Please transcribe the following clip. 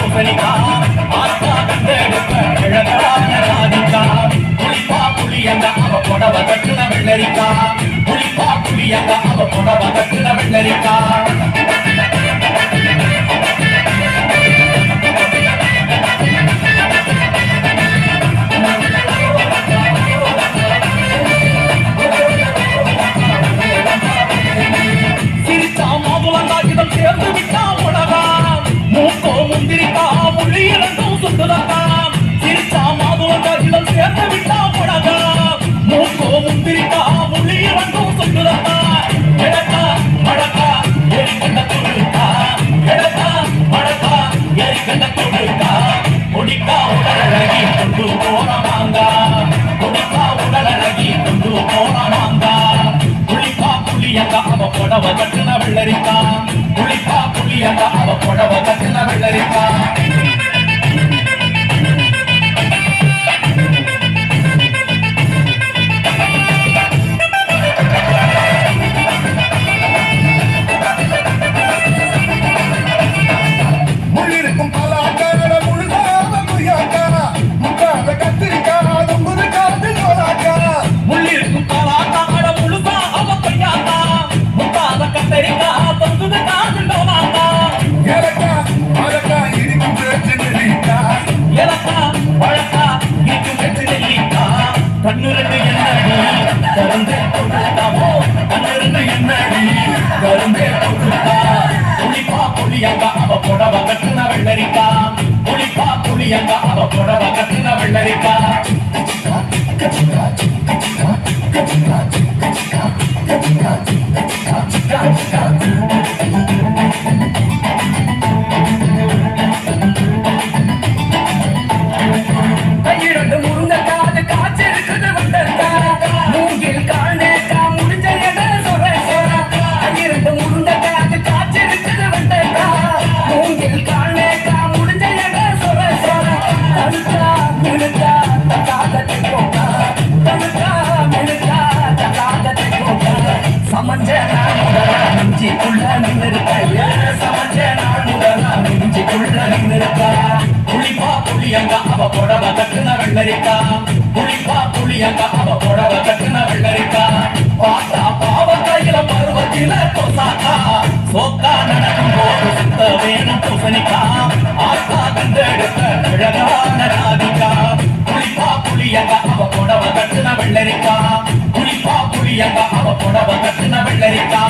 பூசணிக்கா ஆத்தா கண்டெடுத்த கிழக்கான ராதிகா புளிப்பா புளியங்க அவ புடவ கட்டுன வெள்ளரிக்கா புளிப்பா புளியங்க அவ புடவ கட்டுன வெள்ளரிக்கா சேர்ந்து விட்டா உலகா மூக்கோ முந்திரிக்கா முள்ளி இரண்டும் சுட்டுதக்கா சிரிச்சா மாதுளங்கா இடம் சேர்ந்து விட்டா உலகா மூக்கோ முந்திரிக்கா முள்ளி இரண்டும் சுட்டுதக்கா எடக்கா மடக்கா எரிகண்ட தொழுக்கா எடக்கா மடக்கா எரிகண்ட தொழுக்கா கொடிக்கா உடலழகி கொண்டு போனமாங்கா கொடிக்கா உடலழகி கொண்டு போனமாங்கா புளிப்பா புளியங்கா அவ புடவ கட்டுன வெள்ளரிக்கா புளிப்பா புளியங்கா அவ புடவ கட்டுன வெள்ளரிக்கா முள்ளிருக்கும் பலாக்கா முழுகாத புளியாக்கா முக்காத கத்திரிக்கா தொங்குது காத்து சோலாக்கா முள்ளிருக்கும் பலாக்கா முழுசா அவ பையாக்கா முக்காத கத்தரிக்கா தொங்குது காத்து சோலாக்கா ஏலக்கா மரக்கா இடிக்கும் பேச்சு நெல்லிக்கா ஏலக்கா பழக்கா இடிக்கும் பேச்சு நெல்லிக்கா கண்ணுரண்டு என்னடி கருந்தே கொடுத்தாவோ கண்ணுரண்டு என்னடி கருந்தே கொடுத்தா புளிப்பா புளியங்கா அவ புடவ கட்டுன வெள்ளரிக்கா புளிப்பா புளியங்கா அவ புடவ கட்டுன வெள்ளரிக்கா கையிரண்டு முருங்கக்காது காய்ச்சிருக்குது வந்தருக்கா மூங்கில் காணேக்கா முடிஞ்ச எட சொல்றேன் கையிரண்டு முருங்கக்காது காய்ச்சிருக்குது வந்தருக்கா மூங்கில் காணேக்கா முடிஞ்ச எட சொல்றேன் தனுக்கா மினுக்கா தக்காகத்தை போக்கா தனுக்கா மினுக்கா தக்காகத்தை போக்கா சமஞ்ச நான் முதலா நெஞ்சிக்குள்ள நின்னுருக்கா சமஞ்ச நான் முதலா நெஞ்சிக்குள்ள நின்னுருக்கா புளிப்பா புளியங்கா அவ புடவ கட்டுன வெள்ளரிக்கா புளிப்பா புளியங்கா அவ புடவ கட்டுன வெள்ளரிக்கா பாத்தா பாவக்கையில பருவத்தில கொசாக்கா சோக்கா நடக்கும் போது சுத்த வேணும் பூசணிக்கா ஆத்தா கண்டெடுத்த அழகான ராதிகா புளிப்பா புளியங்கா அவ புடவ கட்டுன வெள்ளரிக்கா புளிப்பா புளியங்கா அவ புடவ கட்டுன வெள்ளரிக்கா